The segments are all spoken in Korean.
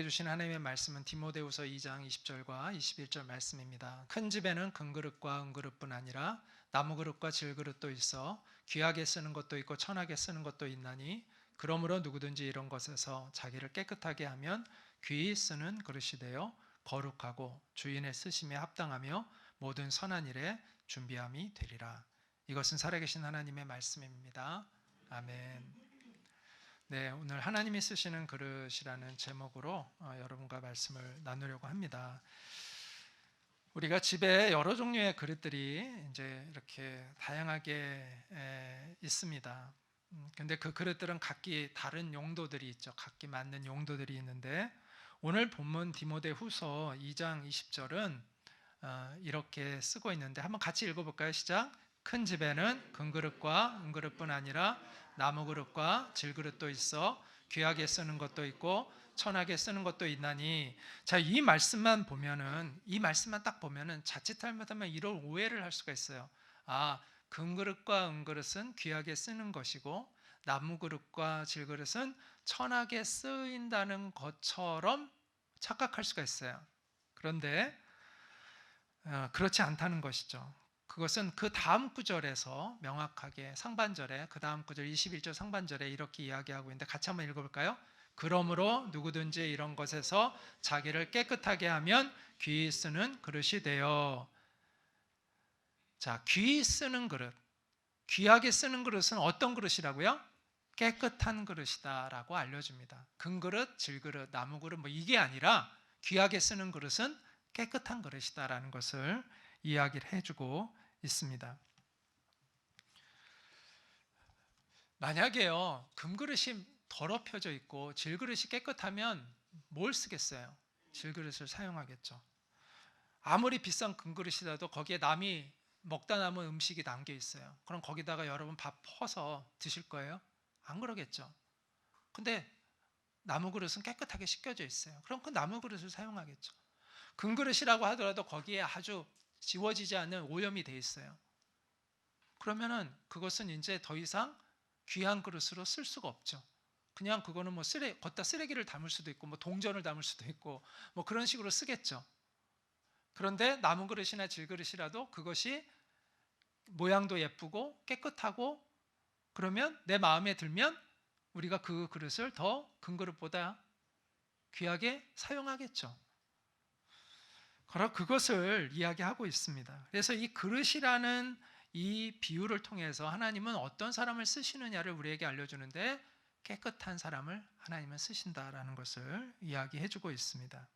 주신 하나님의 말씀은 디모데후서 2장 20절과 21절 말씀입니다. 큰 집에는 금그릇과 은그릇뿐 아니라 나무그릇과 질그릇도 있어 귀하게 쓰는 것도 있고 천하게 쓰는 것도 있나니 그러므로 누구든지 이런 것에서 자기를 깨끗하게 하면 귀히 쓰는 그릇이 되어 거룩하고 주인의 쓰심에 합당하며 모든 선한 일에 준비함이 되리라. 이것은 살아계신 하나님의 말씀입니다. 아멘. 네, 오늘 하나님이 쓰시는 그릇이라는 제목으로 여러분과 말씀을 나누려고 합니다. 우리가 집에 여러 종류의 그릇들이 이제 이렇게 다양하게 있습니다. 근데 그 그릇들은 각기 다른 용도들이 있죠. 각기 맞는 용도들이 있는데 오늘 본문 디모데후서 2장 20절은 이렇게 쓰고 있는데 한번 같이 읽어볼까요? 시작. 큰 집에는 금그릇과 은그릇뿐 아니라 나무그릇과 질그릇도 있어 귀하게 쓰는 것도 있고 천하게 쓰는 것도 있나니. 자, 이 말씀만 딱 보면은 자칫 잘못하면 이런 오해를 할 수가 있어요. 아, 금그릇과 은그릇은 귀하게 쓰는 것이고 나무그릇과 질그릇은 천하게 쓰인다는 것처럼 착각할 수가 있어요. 그런데 그렇지 않다는 것이죠. 그것은 그 다음 구절에서 명확하게 상반절에 그 다음 구절 21절 상반절에 이렇게 이야기하고 있는데 같이 한번 읽어볼까요? 그러므로 누구든지 이런 것에서 자기를 깨끗하게 하면 귀히 쓰는 그릇이 되어. 자, 귀히 쓰는 그릇, 귀하게 쓰는 그릇은 어떤 그릇이라고요? 깨끗한 그릇이다라고 알려줍니다. 금그릇, 질그릇, 나무그릇 뭐 이게 아니라 귀하게 쓰는 그릇은 깨끗한 그릇이다라는 것을 이야기를 해주고 있습니다. 만약에요, 금그릇이 더럽혀져 있고 질그릇이 깨끗하면 뭘 쓰겠어요? 질그릇을 사용하겠죠. 아무리 비싼 금그릇이라도 거기에 남이 먹다 남은 음식이 남겨 있어요. 그럼 거기다가 여러분 밥 퍼서 드실 거예요? 안 그러겠죠. 근데 나무 그릇은 깨끗하게 씻겨져 있어요. 그럼 그 나무 그릇을 사용하겠죠. 금그릇이라고 하더라도 거기에 아주 지워지지 않는 오염이 돼 있어요. 그러면은 그것은 이제 더 이상 귀한 그릇으로 쓸 수가 없죠. 그냥 그거는 뭐 걷다 쓰레기를 담을 수도 있고 뭐 동전을 담을 수도 있고 뭐 그런 식으로 쓰겠죠. 그런데 나무 그릇이나 질그릇이라도 그것이 모양도 예쁘고 깨끗하고 그러면 내 마음에 들면 우리가 그 그릇을 더 금그릇보다 귀하게 사용하겠죠. 그것을 이야기하고 있습니다. 그래서 이 그릇이라는 이 비유를 통해서 하나님은 어떤 사람을 쓰시느냐를 우리에게 알려주는데 깨끗한 사람을 하나님은 쓰신다라는 것을 이야기해주고 있습니다.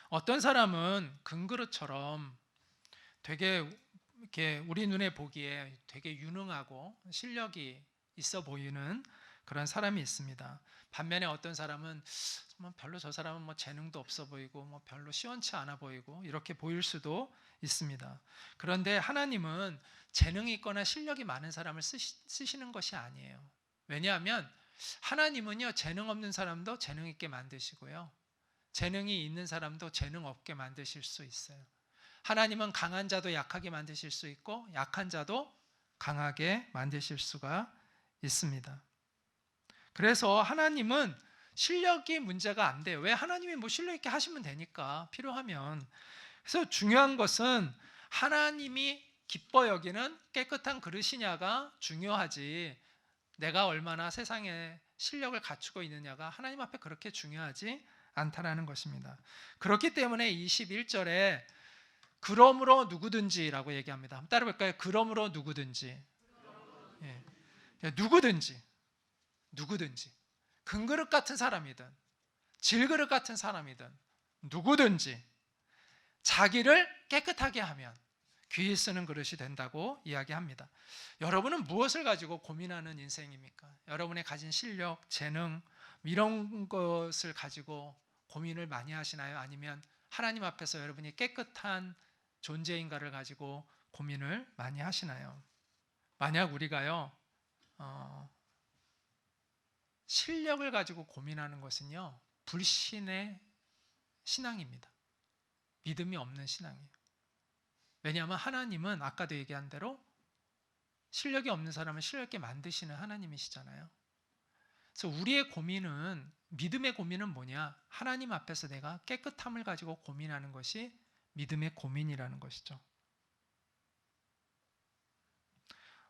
어떤 사람은 금그릇처럼 되게 이렇게 우리 눈에 보기에 되게 유능하고 실력이 있어 보이는 그런 사람이 있습니다. 반면에 어떤 사람은 별로 저 사람은 뭐 재능도 없어 보이고 뭐 별로 시원치 않아 보이고 이렇게 보일 수도 있습니다. 그런데 하나님은 재능이 있거나 실력이 많은 사람을 쓰시는 것이 아니에요. 왜냐하면 하나님은요, 재능 없는 사람도 재능 있게 만드시고요, 재능이 있는 사람도 재능 없게 만드실 수 있어요. 하나님은 강한 자도 약하게 만드실 수 있고 약한 자도 강하게 만드실 수가 있습니다. 그래서 하나님은 실력이 문제가 안 돼요. 왜? 하나님이 뭐 실력 있게 하시면 되니까 필요하면. 그래서 중요한 것은 하나님이 기뻐 여기는 깨끗한 그릇이냐가 중요하지 내가 얼마나 세상에 실력을 갖추고 있느냐가 하나님 앞에 그렇게 중요하지 않다라는 것입니다. 그렇기 때문에 21절에 그러므로 누구든지라고 얘기합니다. 한번 따라 볼까요? 그러므로 누구든지. 예. 누구든지 금그릇 같은 사람이든 질그릇 같은 사람이든 누구든지 자기를 깨끗하게 하면 귀히 쓰는 그릇이 된다고 이야기합니다. 여러분은 무엇을 가지고 고민하는 인생입니까? 여러분의 가진 실력, 재능 이런 것을 가지고 고민을 많이 하시나요? 아니면 하나님 앞에서 여러분이 깨끗한 존재인가를 가지고 고민을 많이 하시나요? 만약 우리가요 실력을 가지고 고민하는 것은요 불신의 신앙입니다. 믿음이 없는 신앙이에요. 왜냐하면 하나님은 아까도 얘기한 대로 실력이 없는 사람을 실력 있게 만드시는 하나님이시잖아요. 그래서 우리의 고민은, 믿음의 고민은 뭐냐? 하나님 앞에서 내가 깨끗함을 가지고 고민하는 것이 믿음의 고민이라는 것이죠.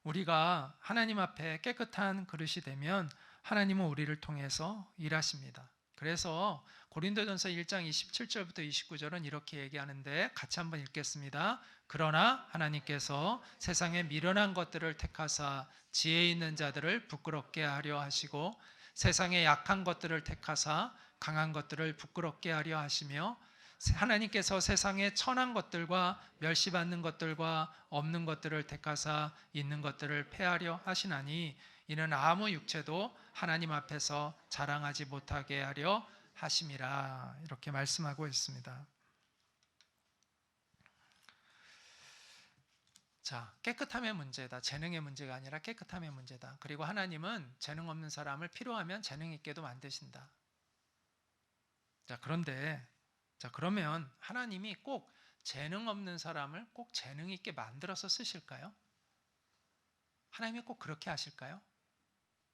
우리가 하나님 앞에 깨끗한 그릇이 되면 하나님은 우리를 통해서 일하십니다. 그래서 고린도전서 1장 27절부터 29절은 이렇게 얘기하는데 같이 한번 읽겠습니다. 그러나 하나님께서 세상에 미련한 것들을 택하사 지혜 있는 자들을 부끄럽게 하려 하시고 세상에 약한 것들을 택하사 강한 것들을 부끄럽게 하려 하시며 하나님께서 세상에 천한 것들과 멸시받는 것들과 없는 것들을 택하사 있는 것들을 폐하려 하시나니 이는 아무 육체도 하나님 앞에서 자랑하지 못하게 하려 하심이라. 이렇게 말씀하고 있습니다. 자, 깨끗함의 문제다. 재능의 문제가 아니라 깨끗함의 문제다. 그리고 하나님은 재능 없는 사람을 필요하면 재능 있게도 만드신다. 자, 그러면 하나님이 꼭 재능 없는 사람을 꼭 재능 있게 만들어서 쓰실까요? 하나님이 꼭 그렇게 하실까요?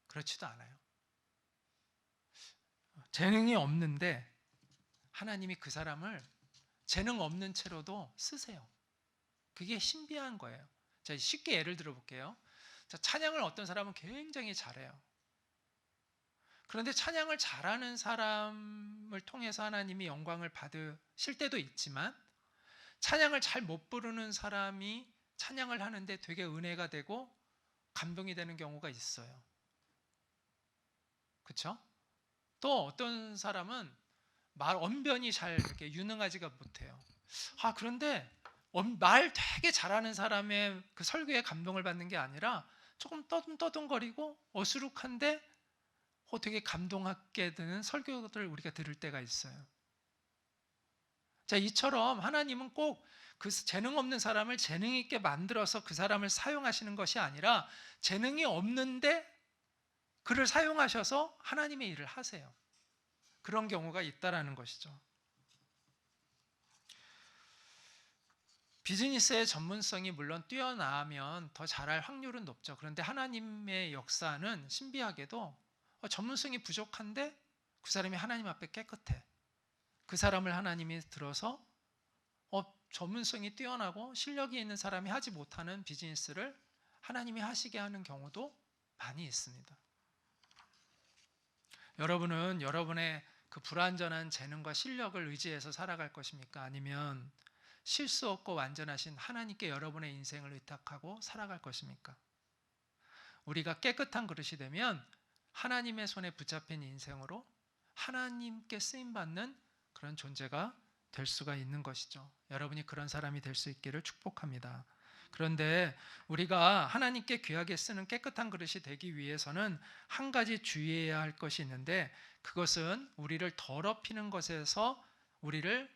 그렇지도 않아요. 재능이 없는데 하나님이 그 사람을 재능 없는 채로도 쓰세요. 그게 신비한 거예요. 자, 쉽게 예를 들어 볼게요. 자, 찬양을 어떤 사람은 굉장히 잘해요. 그런데 찬양을 잘하는 사람을 통해서 하나님이 영광을 받으실 때도 있지만 찬양을 잘 못 부르는 사람이 찬양을 하는데 되게 은혜가 되고 감동이 되는 경우가 있어요. 그렇죠? 또 어떤 사람은 언변이 잘 이렇게 유능하지가 못해요. 그런데 말 되게 잘하는 사람의 그 설교에 감동을 받는 게 아니라 조금 떠듬떠듬거리고 어수룩한데 되게 감동하게 되는 설교들을 우리가 들을 때가 있어요. 자, 이처럼 하나님은 꼭 그 재능 없는 사람을 재능 있게 만들어서 그 사람을 사용하시는 것이 아니라 재능이 없는데 그를 사용하셔서 하나님의 일을 하세요. 그런 경우가 있다라는 것이죠. 비즈니스의 전문성이 물론 뛰어나면 더 잘할 확률은 높죠. 그런데 하나님의 역사는 신비하게도 전문성이 부족한데 그 사람이 하나님 앞에 깨끗해. 그 사람을 하나님이 들어서 전문성이 뛰어나고 실력이 있는 사람이 하지 못하는 비즈니스를 하나님이 하시게 하는 경우도 많이 있습니다. 여러분은 여러분의 그 불완전한 재능과 실력을 의지해서 살아갈 것입니까? 아니면 실수 없고 완전하신 하나님께 여러분의 인생을 의탁하고 살아갈 것입니까? 우리가 깨끗한 그릇이 되면 하나님의 손에 붙잡힌 인생으로 하나님께 쓰임받는 그런 존재가 될 수가 있는 것이죠. 여러분이 그런 사람이 될 수 있기를 축복합니다. 그런데 우리가 하나님께 귀하게 쓰는 깨끗한 그릇이 되기 위해서는 한 가지 주의해야 할 것이 있는데 그것은 우리를 더럽히는 것에서 우리를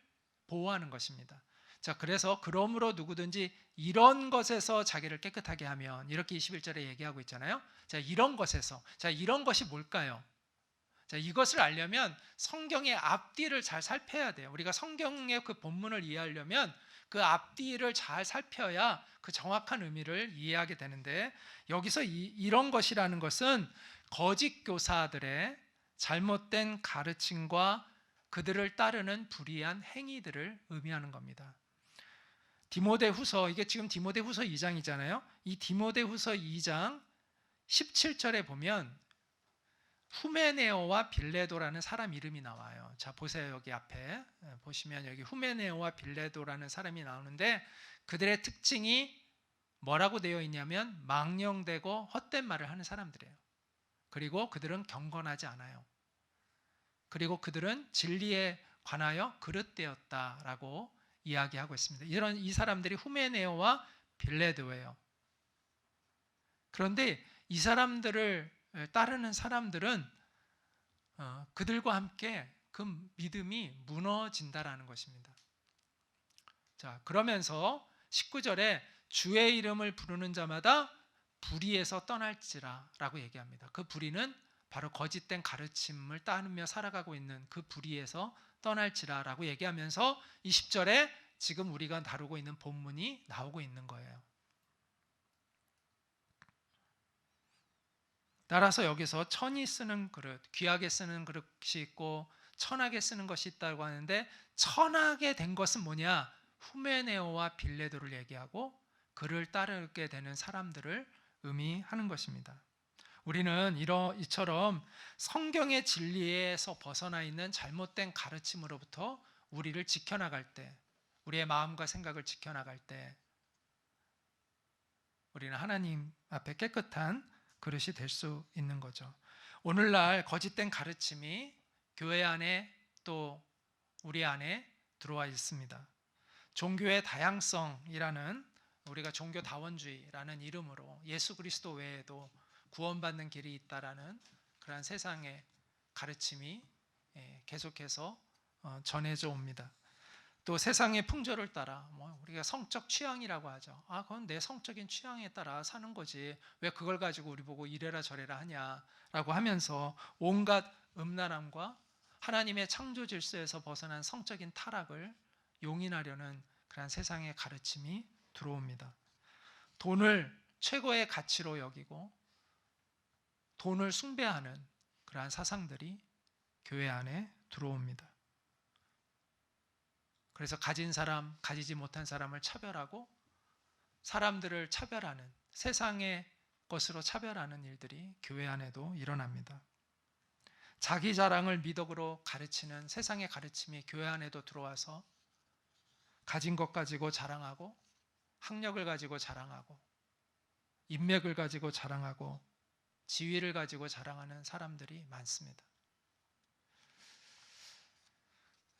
보호하는 것입니다. 자, 그래서 그러므로 누구든지 이런 것에서 자기를 깨끗하게 하면 이렇게 21절에 얘기하고 있잖아요. 자, 이런 것에서. 자, 이런 것이 뭘까요? 자, 이것을 알려면 성경의 앞뒤를 잘 살펴야 돼요. 우리가 성경의 그 본문을 이해하려면 그 앞뒤를 잘 살펴야 그 정확한 의미를 이해하게 되는데 여기서 이런 것이라는 것은 거짓 교사들의 잘못된 가르침과 그들을 따르는 불의한 행위들을 의미하는 겁니다. 디모데후서, 이게 지금 디모데후서 2장이잖아요. 이 디모데후서 2장 17절에 보면 후메네오와 빌레도라는 사람 이름이 나와요. 자, 보세요. 여기 앞에 보시면 여기 후메네오와 빌레도라는 사람이 나오는데 그들의 특징이 뭐라고 되어 있냐면 망령되고 헛된 말을 하는 사람들이에요. 그리고 그들은 경건하지 않아요. 그리고 그들은 진리에 관하여 그릇되었다라고 이야기하고 있습니다. 이 사람들이 후메네오와 빌레도예요. 그런데 이 사람들을 따르는 사람들은 그들과 함께 그 믿음이 무너진다라는 것입니다. 자, 그러면서 19절에 주의 이름을 부르는 자마다 불의에서 떠날지라 라고 얘기합니다. 그 불의는 바로 거짓된 가르침을 따르며 살아가고 있는 그 불의에서 떠날지라 라고 얘기하면서 20절에 지금 우리가 다루고 있는 본문이 나오고 있는 거예요. 따라서 여기서 천이 쓰는 그릇, 귀하게 쓰는 그릇이 있고 천하게 쓰는 것이 있다고 하는데, 천하게 된 것은 뭐냐? 후메네오와 빌레도를 얘기하고 그를 따르게 되는 사람들을 의미하는 것입니다. 우리는 이처럼 성경의 진리에서 벗어나 있는 잘못된 가르침으로부터 우리를 지켜나갈 때, 우리의 마음과 생각을 지켜나갈 때 우리는 하나님 앞에 깨끗한 그릇이 될 수 있는 거죠. 오늘날 거짓된 가르침이 교회 안에 또 우리 안에 들어와 있습니다. 종교의 다양성이라는, 우리가 종교다원주의라는 이름으로 예수 그리스도 외에도 구원받는 길이 있다라는 그러한 세상의 가르침이 계속해서 전해져 옵니다. 또 세상의 풍조를 따라 우리가 성적 취향이라고 하죠. 그건 내 성적인 취향에 따라 사는 거지, 왜 그걸 가지고 우리 보고 이래라 저래라 하냐라고 하면서 온갖 음란함과 하나님의 창조 질서에서 벗어난 성적인 타락을 용인하려는 그런 세상의 가르침이 들어옵니다. 돈을 최고의 가치로 여기고 돈을 숭배하는 그러한 사상들이 교회 안에 들어옵니다. 그래서 가진 사람, 가지지 못한 사람을 차별하고 사람들을 차별하는, 세상의 것으로 차별하는 일들이 교회 안에도 일어납니다. 자기 자랑을 미덕으로 가르치는 세상의 가르침이 교회 안에도 들어와서 가진 것 가지고 자랑하고, 학력을 가지고 자랑하고, 인맥을 가지고 자랑하고, 지위를 가지고 자랑하는 사람들이 많습니다.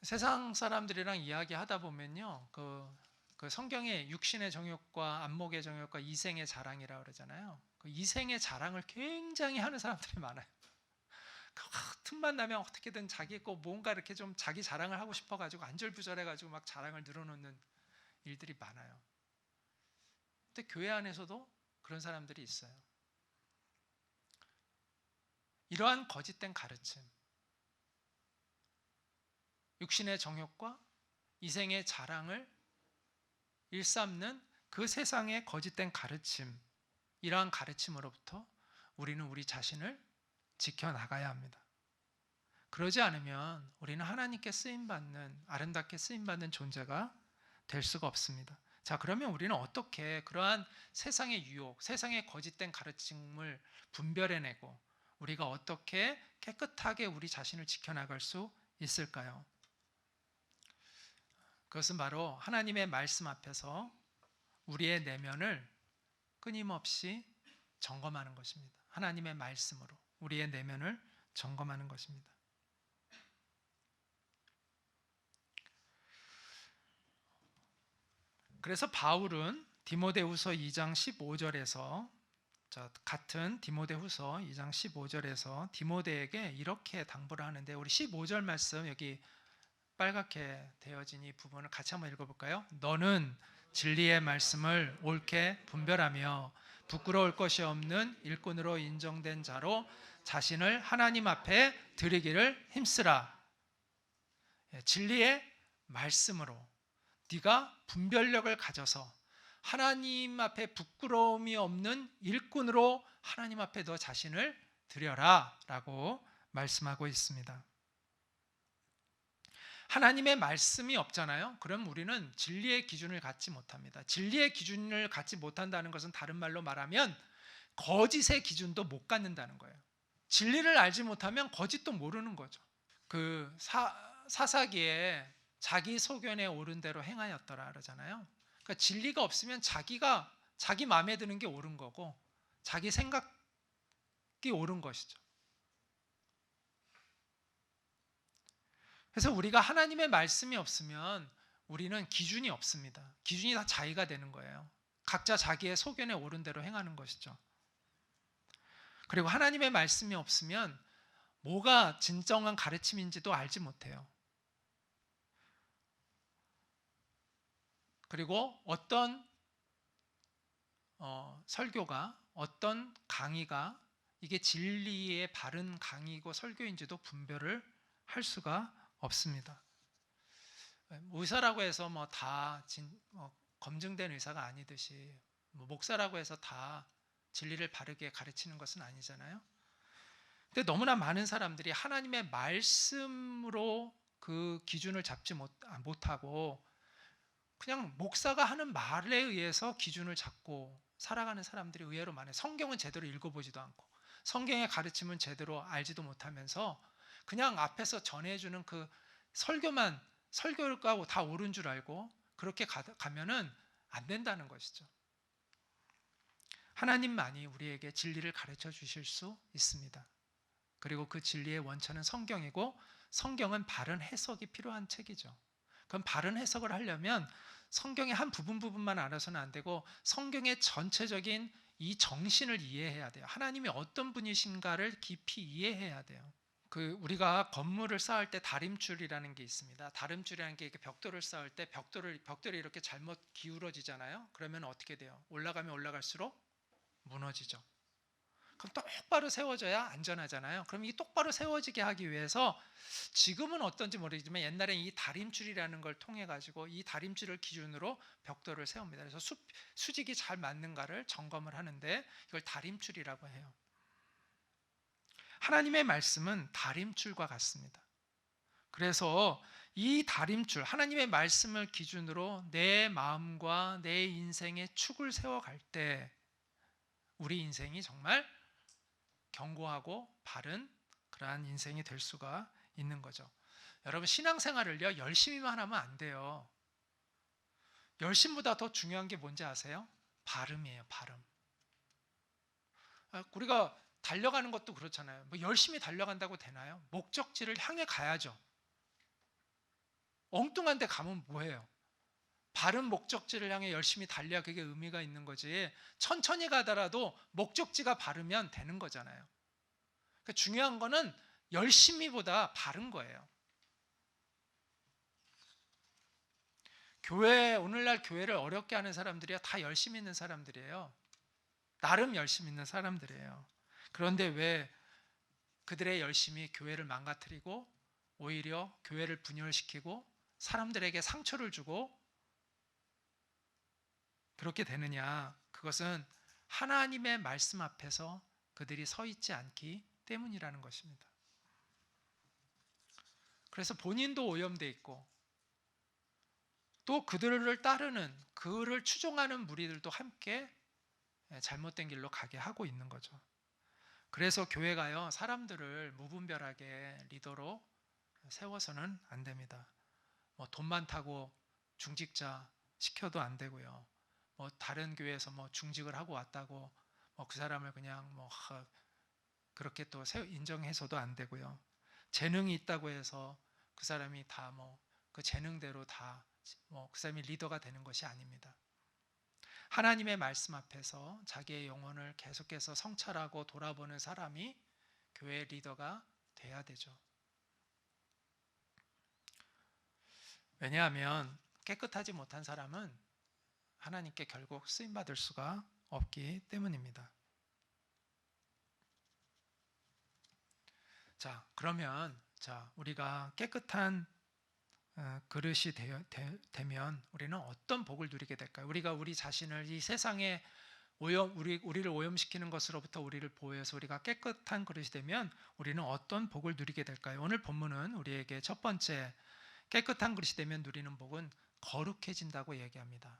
세상 사람들이랑 이야기하다 보면요, 그 성경의 육신의 정욕과 안목의 정욕과 이생의 자랑이라고 그러잖아요. 그 이생의 자랑을 굉장히 하는 사람들이 많아요. 틈만 나면 어떻게든 자기 거 뭔가 이렇게 좀 자기 자랑을 하고 싶어가지고 안절부절해가지고 막 자랑을 늘어놓는 일들이 많아요. 근데 교회 안에서도 그런 사람들이 있어요. 이러한 거짓된 가르침, 육신의 정욕과 이생의 자랑을 일삼는 그 세상의 거짓된 가르침, 이러한 가르침으로부터 우리는 우리 자신을 지켜나가야 합니다. 그러지 않으면 우리는 하나님께 쓰임받는, 아름답게 쓰임받는 존재가 될 수가 없습니다. 자, 그러면 우리는 어떻게 그러한 세상의 유혹, 세상의 거짓된 가르침을 분별해내고 우리가 어떻게 깨끗하게 우리 자신을 지켜나갈 수 있을까요? 그것은 바로 하나님의 말씀 앞에서 우리의 내면을 끊임없이 점검하는 것입니다. 하나님의 말씀으로 우리의 내면을 점검하는 것입니다. 그래서 바울은 디모데후서 2장 15절에서, 같은 디모데후서 2장 15절에서 디모데에게 이렇게 당부를 하는데, 우리 15절 말씀 여기 빨갛게 되어진 이 부분을 같이 한번 읽어볼까요? 너는 진리의 말씀을 옳게 분별하며 부끄러울 것이 없는 일꾼으로 인정된 자로 자신을 하나님 앞에 드리기를 힘쓰라. 진리의 말씀으로 네가 분별력을 가져서 하나님 앞에 부끄러움이 없는 일꾼으로 하나님 앞에 너 자신을 드려라 라고 말씀하고 있습니다. 하나님의 말씀이 없잖아요. 그럼 우리는 진리의 기준을 갖지 못합니다. 진리의 기준을 갖지 못한다는 것은 다른 말로 말하면 거짓의 기준도 못 갖는다는 거예요. 진리를 알지 못하면 거짓도 모르는 거죠. 그 사사기에 자기 소견에 옳은 대로 행하였더라 그러잖아요. 그러니까 진리가 없으면 자기 마음에 드는 게 옳은 거고 자기 생각이 옳은 것이죠. 그래서 우리가 하나님의 말씀이 없으면 우리는 기준이 없습니다. 기준이 다 자기가 되는 거예요. 각자 자기의 소견에 옳은 대로 행하는 것이죠. 그리고 하나님의 말씀이 없으면 뭐가 진정한 가르침인지도 알지 못해요. 그리고 어떤 설교가, 어떤 강의가 이게 진리의 바른 강의고 설교인지도 분별을 할 수가 없습니다. 의사라고 해서 다 검증된 의사가 아니듯이 목사라고 해서 다 진리를 바르게 가르치는 것은 아니잖아요. 근데 너무나 많은 사람들이 하나님의 말씀으로 그 기준을 잡지 못하고 그냥 목사가 하는 말에 의해서 기준을 잡고 살아가는 사람들이 의외로 많아요. 성경은 제대로 읽어보지도 않고 성경의 가르침은 제대로 알지도 못하면서 그냥 앞에서 전해주는 그 설교를 까고 다 옳은 줄 알고 그렇게 가면은 안 된다는 것이죠. 하나님만이 우리에게 진리를 가르쳐 주실 수 있습니다. 그리고 그 진리의 원천은 성경이고 성경은 바른 해석이 필요한 책이죠. 그럼 바른 해석을 하려면 성경의 한 부분만 알아서는 안 되고 성경의 전체적인 이 정신을 이해해야 돼요. 하나님이 어떤 분이신가를 깊이 이해해야 돼요. 우리가 건물을 쌓을 때 다림줄이라는 게 있습니다. 다림줄이라는 게 벽돌을 쌓을 때 벽돌이 이렇게 잘못 기울어지잖아요. 그러면 어떻게 돼요? 올라가면 올라갈수록 무너지죠. 그럼 똑바로 세워져야 안전하잖아요. 그럼 이 똑바로 세워지게 하기 위해서 지금은 어떤지 모르겠지만 옛날에 이 다림줄이라는 걸 통해 가지고 이 다림줄을 기준으로 벽돌을 세웁니다. 그래서 수직이 잘 맞는가를 점검을 하는데 이걸 다림줄이라고 해요. 하나님의 말씀은 다림줄과 같습니다. 그래서 이 다림줄, 하나님의 말씀을 기준으로 내 마음과 내 인생의 축을 세워갈 때 우리 인생이 정말 견고하고 바른 그러한 인생이 될 수가 있는 거죠. 여러분 신앙생활을요 열심히만 하면 안 돼요. 열심보다 더 중요한 게 뭔지 아세요? 발음이에요. 발음. 우리가 달려가는 것도 그렇잖아요. 뭐 열심히 달려간다고 되나요? 목적지를 향해 가야죠. 엉뚱한 데 가면 뭐해요? 바른 목적지를 향해 열심히 달려야 그게 의미가 있는 거지. 천천히 가더라도 목적지가 바르면 되는 거잖아요. 그러니까 중요한 거는 열심히보다 바른 거예요. 오늘날 교회를 어렵게 하는 사람들이야 다 열심히 있는 사람들이에요. 나름 열심히 있는 사람들이에요. 그런데 왜 그들의 열심이 교회를 망가뜨리고 오히려 교회를 분열시키고 사람들에게 상처를 주고 그렇게 되느냐? 그것은 하나님의 말씀 앞에서 그들이 서 있지 않기 때문이라는 것입니다. 그래서 본인도 오염되어 있고 또 그들을 따르는 그를 추종하는 무리들도 함께 잘못된 길로 가게 하고 있는 거죠. 그래서 교회가요 사람들을 무분별하게 리더로 세워서는 안 됩니다. 뭐 돈 많다고 중직자 시켜도 안 되고요. 뭐 다른 교회에서 뭐 중직을 하고 왔다고 뭐 그 사람을 그냥 뭐 그렇게 또 인정해서도 안 되고요. 재능이 있다고 해서 그 사람이 다 뭐 그 재능대로 다 뭐 그 사람이 리더가 되는 것이 아닙니다. 하나님의 말씀 앞에서 자기의 영혼을 계속해서 성찰하고 돌아보는 사람이 교회 리더가 돼야 되죠. 왜냐하면 깨끗하지 못한 사람은 하나님께 결국 쓰임받을 수가 없기 때문입니다. 자, 그러면 우리가 깨끗한 그릇이 되면 우리는 어떤 복을 누리게 될까요? 우리가 우리 자신을 이 세상에 우리를 오염시키는 것으로부터 우리를 보호해서 우리가 깨끗한 그릇이 되면 우리는 어떤 복을 누리게 될까요? 오늘 본문은 우리에게 첫 번째 깨끗한 그릇이 되면 누리는 복은 거룩해진다고 얘기합니다.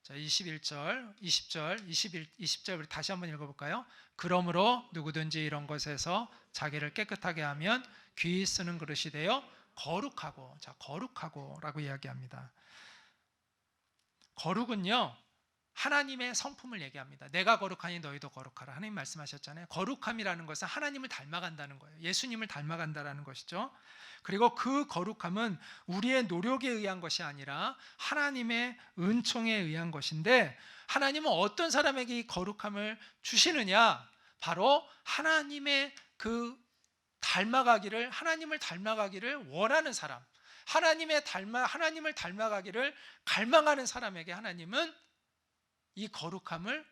자, 21절, 20절, 20절 우리 다시 한번 읽어볼까요? 그러므로 누구든지 이런 것에서 자기를 깨끗하게 하면 귀히 쓰는 그릇이 되어 거룩하고, 거룩하고라고 이야기합니다. 거룩은요 하나님의 성품을 얘기합니다. 내가 거룩하니 너희도 거룩하라. 하나님 말씀하셨잖아요. 거룩함이라는 것은 하나님을 닮아간다는 거예요. 예수님을 닮아간다는 것이죠. 그리고 그 거룩함은 우리의 노력에 의한 것이 아니라 하나님의 은총에 의한 것인데 하나님은 어떤 사람에게 이 거룩함을 주시느냐? 바로 하나님의 하나님을 닮아가기를 원하는 사람, 하나님을 닮아가기를 갈망하는 사람에게 하나님은 이 거룩함을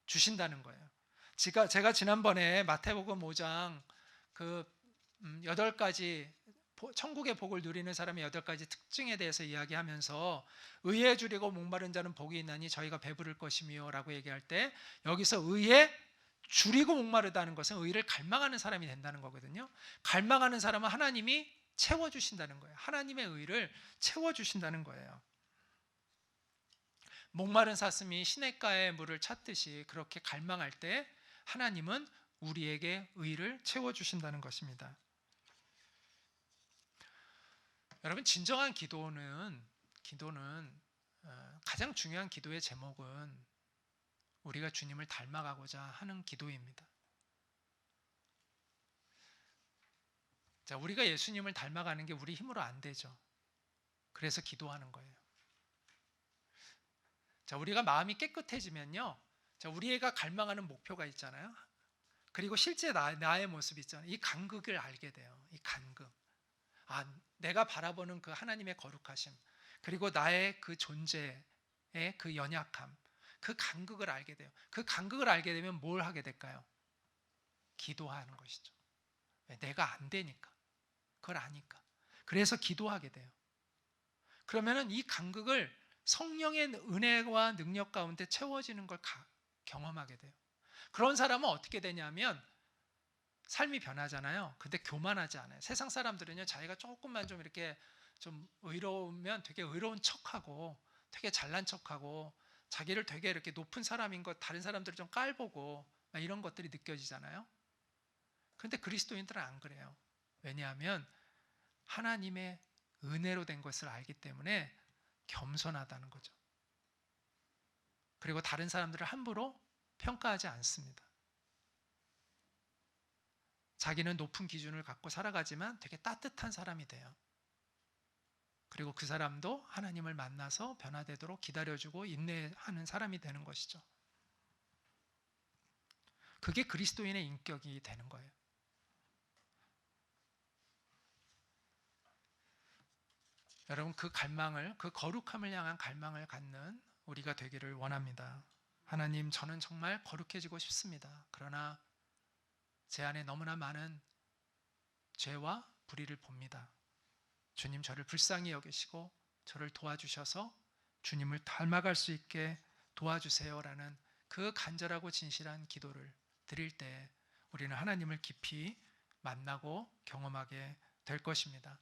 주신다는 거예요. 제가 지난번에 마태복음 5장 8가지 천국의 복을 누리는 사람의 8가지 특징에 대해서 이야기하면서 의에 줄이고 목마른 자는 복이 있나니 저희가 배부를 것이며 라고 얘기할 때 여기서 의에 줄이고 목마르다는 것은 의를 갈망하는 사람이 된다는 거거든요. 갈망하는 사람은 하나님이 채워주신다는 거예요. 하나님의 의를 채워주신다는 거예요. 목마른 사슴이 시냇가의 물을 찾듯이 그렇게 갈망할 때 하나님은 우리에게 의를 채워주신다는 것입니다. 여러분, 진정한 기도는 가장 중요한 기도의 제목은 우리가 주님을 닮아가고자 하는 기도입니다. 자, 우리가 예수님을 닮아가는 게 우리 힘으로 안 되죠. 그래서 기도하는 거예요. 자, 우리가 마음이 깨끗해지면요, 자, 우리가 갈망하는 목표가 있잖아요. 그리고 실제 나의 모습이 있잖아요. 이 간극을 알게 돼요. 이 간극. 내가 바라보는 그 하나님의 거룩하심, 그리고 나의 그 존재의 그 연약함, 그 간극을 알게 돼요. 그 간극을 알게 되면 뭘 하게 될까요? 기도하는 것이죠. 내가 안 되니까. 그걸 아니까. 그래서 기도하게 돼요. 그러면은 이 간극을 성령의 은혜와 능력 가운데 채워지는 걸 경험하게 돼요. 그런 사람은 어떻게 되냐면 삶이 변하잖아요. 근데 교만하지 않아요. 세상 사람들은요, 자기가 조금만 좀 이렇게 좀 의로우면 되게 의로운 척하고 되게 잘난 척하고 자기를 되게 이렇게 높은 사람인 것, 다른 사람들을 좀 깔보고 이런 것들이 느껴지잖아요. 그런데 그리스도인들은 안 그래요. 왜냐하면 하나님의 은혜로 된 것을 알기 때문에 겸손하다는 거죠. 그리고 다른 사람들을 함부로 평가하지 않습니다. 자기는 높은 기준을 갖고 살아가지만 되게 따뜻한 사람이 돼요. 그리고 그 사람도 하나님을 만나서 변화되도록 기다려주고 인내하는 사람이 되는 것이죠. 그게 그리스도인의 인격이 되는 거예요. 여러분, 그 갈망을, 그 거룩함을 향한 갈망을 갖는 우리가 되기를 원합니다. 하나님, 저는 정말 거룩해지고 싶습니다. 그러나 제 안에 너무나 많은 죄와 불의를 봅니다. 주님, 저를 불쌍히 여기시고 저를 도와주셔서 주님을 닮아갈 수 있게 도와주세요라는 그 간절하고 진실한 기도를 드릴 때 우리는 하나님을 깊이 만나고 경험하게 될 것입니다.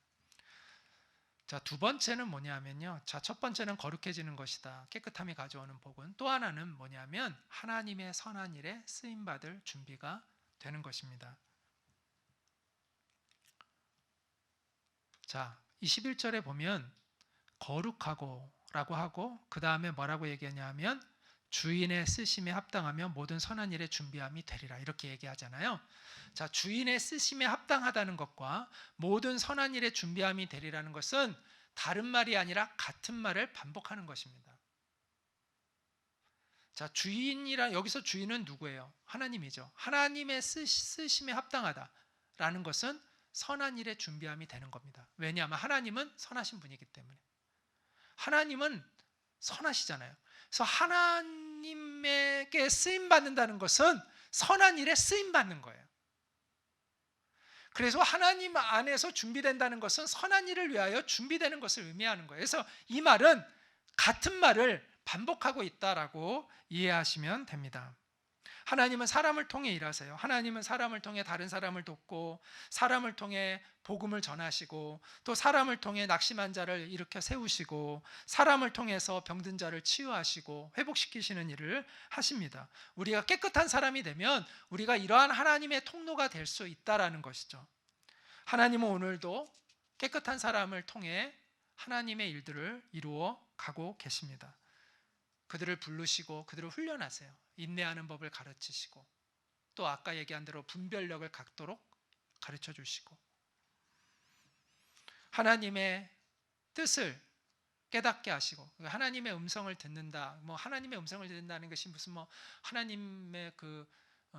자, 두 번째는 뭐냐면요. 자, 첫 번째는 거룩해지는 것이다. 깨끗함이 가져오는 복은. 또 하나는 뭐냐면 하나님의 선한 일에 쓰임 받을 준비가 되는 것입니다. 자, 21절에 보면 거룩하고 라고 하고 그 다음에 뭐라고 얘기하냐면 주인의 쓰심에 합당하며 모든 선한 일에 준비함이 되리라 이렇게 얘기하잖아요. 자, 주인의 쓰심에 합당하다는 것과 모든 선한 일에 준비함이 되리라는 것은 다른 말이 아니라 같은 말을 반복하는 것입니다. 자, 주인이라 여기서 주인은 누구예요? 하나님이죠. 하나님의 쓰심에 합당하다라는 것은 선한 일에 준비함이 되는 겁니다. 왜냐하면 하나님은 선하신 분이기 때문에. 하나님은 선하시잖아요. 그래서 하나님에게 쓰임 받는다는 것은 선한 일에 쓰임 받는 거예요. 그래서 하나님 안에서 준비된다는 것은 선한 일을 위하여 준비되는 것을 의미하는 거예요. 그래서 이 말은 같은 말을 반복하고 있다라고 이해하시면 됩니다. 하나님은 사람을 통해 일하세요. 하나님은 사람을 통해 다른 사람을 돕고 사람을 통해 복음을 전하시고 또 사람을 통해 낙심한 자를 일으켜 세우시고 사람을 통해서 병든 자를 치유하시고 회복시키시는 일을 하십니다. 우리가 깨끗한 사람이 되면 우리가 이러한 하나님의 통로가 될 수 있다라는 것이죠. 하나님은 오늘도 깨끗한 사람을 통해 하나님의 일들을 이루어 가고 계십니다. 그들을 부르시고 그들을 훈련하세요. 인내하는 법을 가르치시고 또 아까 얘기한 대로 분별력을 갖도록 가르쳐 주시고 하나님의 뜻을 깨닫게 하시고 하나님의 음성을 듣는다. 뭐 하나님의 음성을 듣는다는 것이 무슨 뭐 하나님의 그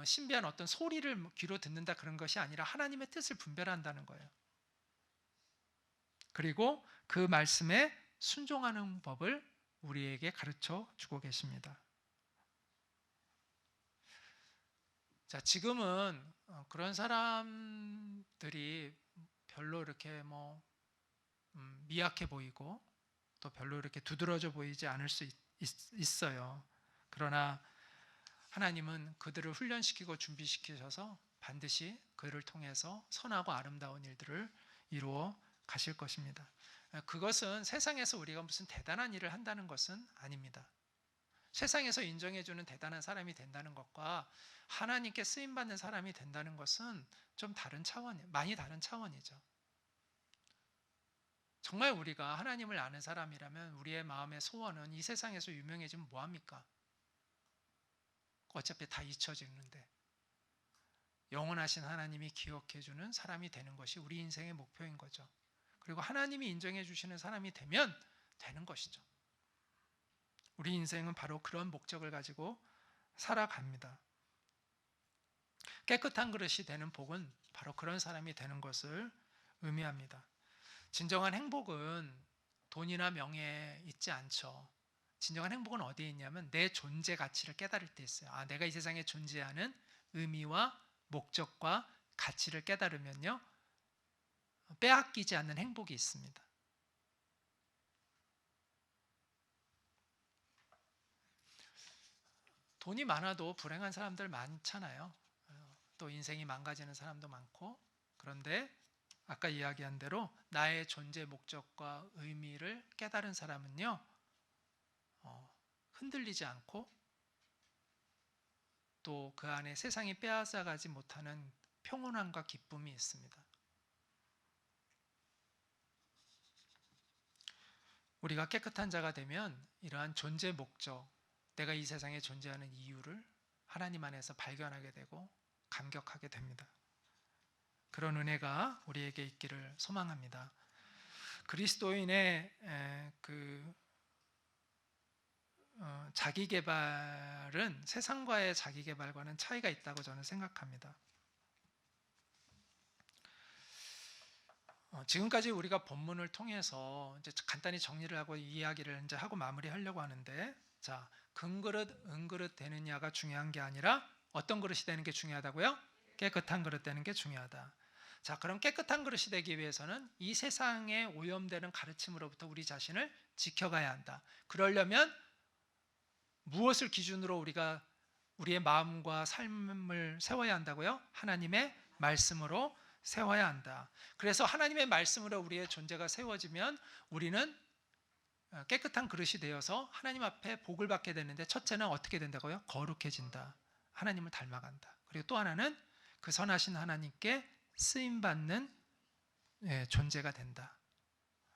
신비한 어떤 소리를 귀로 듣는다 그런 것이 아니라 하나님의 뜻을 분별한다는 거예요. 그리고 그 말씀에 순종하는 법을 우리에게 가르쳐 주고 계십니다. 자, 지금은 그런 사람들이 별로 이렇게 뭐 미약해 보이고 또 별로 이렇게 두드러져 보이지 않을 수 있어요. 그러나 하나님은 그들을 훈련시키고 준비시키셔서 반드시 그를 통해서 선하고 아름다운 일들을 이루어 가실 것입니다. 그것은 세상에서 우리가 무슨 대단한 일을 한다는 것은 아닙니다. 세상에서 인정해주는 대단한 사람이 된다는 것과 하나님께 쓰임받는 사람이 된다는 것은 좀 다른 차원이에요. 많이 다른 차원이죠. 정말 우리가 하나님을 아는 사람이라면 우리의 마음의 소원은 이 세상에서 유명해지면 뭐합니까? 어차피 다 잊혀지는데 영원하신 하나님이 기억해주는 사람이 되는 것이 우리 인생의 목표인 거죠. 그리고 하나님이 인정해 주시는 사람이 되면 되는 것이죠. 우리 인생은 바로 그런 목적을 가지고 살아갑니다. 깨끗한 그릇이 되는 복은 바로 그런 사람이 되는 것을 의미합니다. 진정한 행복은 돈이나 명예에 있지 않죠. 진정한 행복은 어디에 있냐면 내 존재 가치를 깨달을 때 있어요. 내가 이 세상에 존재하는 의미와 목적과 가치를 깨달으면요, 빼앗기지 않는 행복이 있습니다. 돈이 많아도 불행한 사람들 많잖아요. 또 인생이 망가지는 사람도 많고. 그런데 아까 이야기한 대로 나의 존재 목적과 의미를 깨달은 사람은요, 흔들리지 않고 또 그 안에 세상이 빼앗아가지 못하는 평온함과 기쁨이 있습니다. 우리가 깨끗한 자가 되면 이러한 존재 목적, 내가 이 세상에 존재하는 이유를 하나님 안에서 발견하게 되고 감격하게 됩니다. 그런 은혜가 우리에게 있기를 소망합니다. 그리스도인의 자기개발은 세상과의 자기개발과는 차이가 있다고 저는 생각합니다. 지금까지 우리가 본문을 통해서 이제 간단히 정리를 하고 이야기를 이제 하고 마무리하려고 하는데, 자, 금그릇, 은그릇 되느냐가 중요한 게 아니라 어떤 그릇이 되는 게 중요하다고요? 깨끗한 그릇 되는 게 중요하다. 자, 그럼 깨끗한 그릇이 되기 위해서는 이 세상에 오염되는 가르침으로부터 우리 자신을 지켜가야 한다. 그러려면 무엇을 기준으로 우리가 우리의 마음과 삶을 세워야 한다고요? 하나님의 말씀으로 세워야 한다. 그래서 하나님의 말씀으로 우리의 존재가 세워지면 우리는 깨끗한 그릇이 되어서 하나님 앞에 복을 받게 되는데, 첫째는 어떻게 된다고요? 거룩해진다. 하나님을 닮아간다. 그리고 또 하나는 그 선하신 하나님께 쓰임받는 존재가 된다.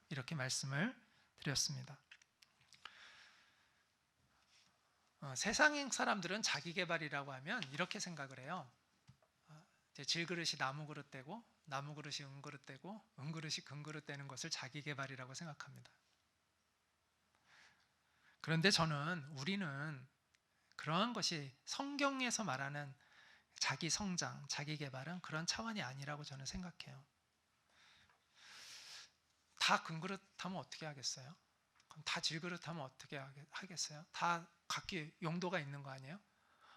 이렇게 말씀을 드렸습니다. 세상 사람들은 자기개발이라고 하면 이렇게 생각을 해요. 질그릇이 나무그릇 되고 나무그릇이 은그릇 되고 은그릇이 금그릇 되는 것을 자기개발이라고 생각합니다. 그런데 우리는 그러한 것이 성경에서 말하는 자기 성장, 자기 개발은 그런 차원이 아니라고 저는 생각해요. 다 금그릇 하면 어떻게 하겠어요? 그럼 다 질그릇 하면 어떻게 하겠어요? 다 각기 용도가 있는 거 아니에요?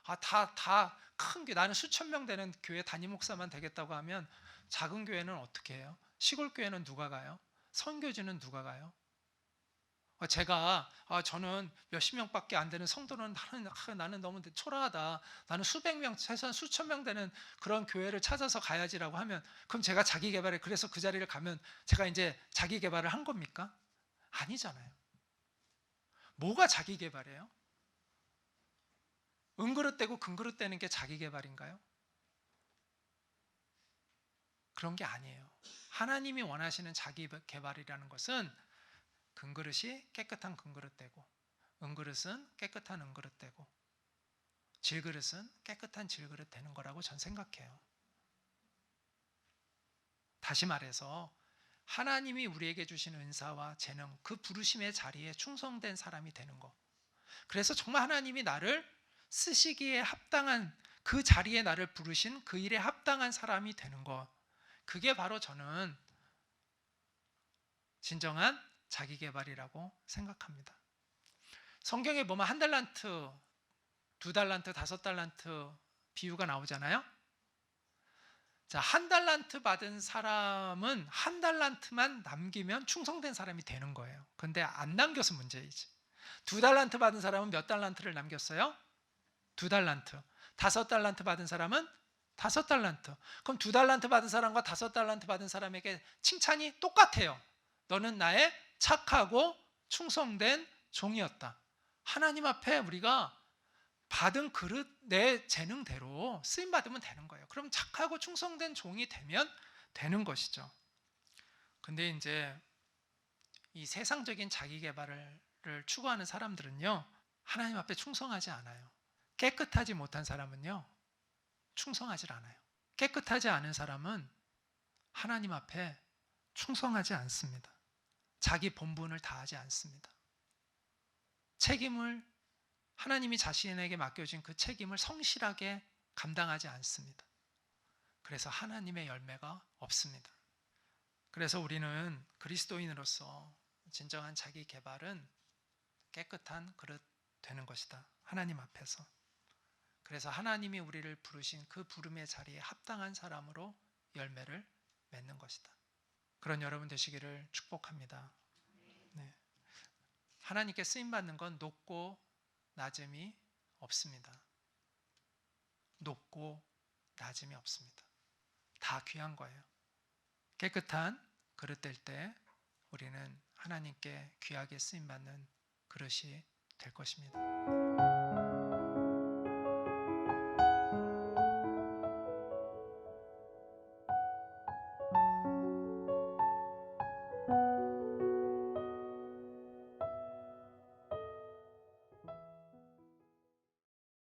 다 큰 교회, 나는 수천 명 되는 교회 담임 목사만 되겠다고 하면 작은 교회는 어떻게 해요? 시골 교회는 누가 가요? 선교지는 누가 가요? 저는 몇십 명밖에 안 되는 성도는 나는 너무 초라하다. 나는 수백 명, 최소한 수천 명 되는 그런 교회를 찾아서 가야지라고 하면, 그럼 제가 자기 개발에, 그래서 그 자리를 가면 제가 이제 자기 개발을 한 겁니까? 아니잖아요. 뭐가 자기 개발이에요? 은그릇 되고 금그릇 되는 게 자기 개발인가요? 그런 게 아니에요. 하나님이 원하시는 자기 개발이라는 것은 금그릇이 깨끗한 금그릇 되고, 은그릇은 깨끗한 은그릇 되고, 질그릇은 깨끗한 질그릇 되는 거라고 전 생각해요. 다시 말해서 하나님이 우리에게 주신 은사와 재능, 그 부르심의 자리에 충성된 사람이 되는 거. 그래서 정말 하나님이 나를 쓰시기에 합당한, 그 자리에 나를 부르신 그 일에 합당한 사람이 되는 거. 그게 바로 저는 진정한 자기개발이라고 생각합니다. 성경에 보면 1달란트, 2달란트, 5달란트 비유가 나오잖아요. 자, 1달란트 받은 사람은 1달란트만 남기면 충성된 사람이 되는 거예요. 근데 안 남겨서 문제이지. 2달란트 받은 사람은 몇 달란트를 남겼어요? 2달란트. 5달란트 받은 사람은 5달란트. 그럼 2달란트 받은 사람과 5달란트 받은 사람에게 칭찬이 똑같아요. 너는 나의 착하고 충성된 종이었다. 하나님 앞에 우리가 받은 그릇 내 재능대로 쓰임 받으면 되는 거예요. 그럼 착하고 충성된 종이 되면 되는 것이죠. 근데 이제 이 세상적인 자기 개발을 추구하는 사람들은요, 하나님 앞에 충성하지 않아요. 깨끗하지 못한 사람은요, 충성하지 않아요. 깨끗하지 않은 사람은 하나님 앞에 충성하지 않습니다. 자기 본분을 다하지 않습니다. 책임을, 하나님이 자신에게 맡겨진 그 책임을 성실하게 감당하지 않습니다. 그래서 하나님의 열매가 없습니다. 그래서 우리는 그리스도인으로서 진정한 자기 개발은 깨끗한 그릇 되는 것이다. 하나님 앞에서. 그래서 하나님이 우리를 부르신 그 부름의 자리에 합당한 사람으로 열매를 맺는 것이다. 그런 여러분 되시기를 축복합니다. 네. 하나님께 쓰임받는 건 높고 낮음이 없습니다. 높고 낮음이 없습니다. 다 귀한 거예요. 깨끗한 그릇 될 때 우리는 하나님께 귀하게 쓰임받는 그릇이 될 것입니다.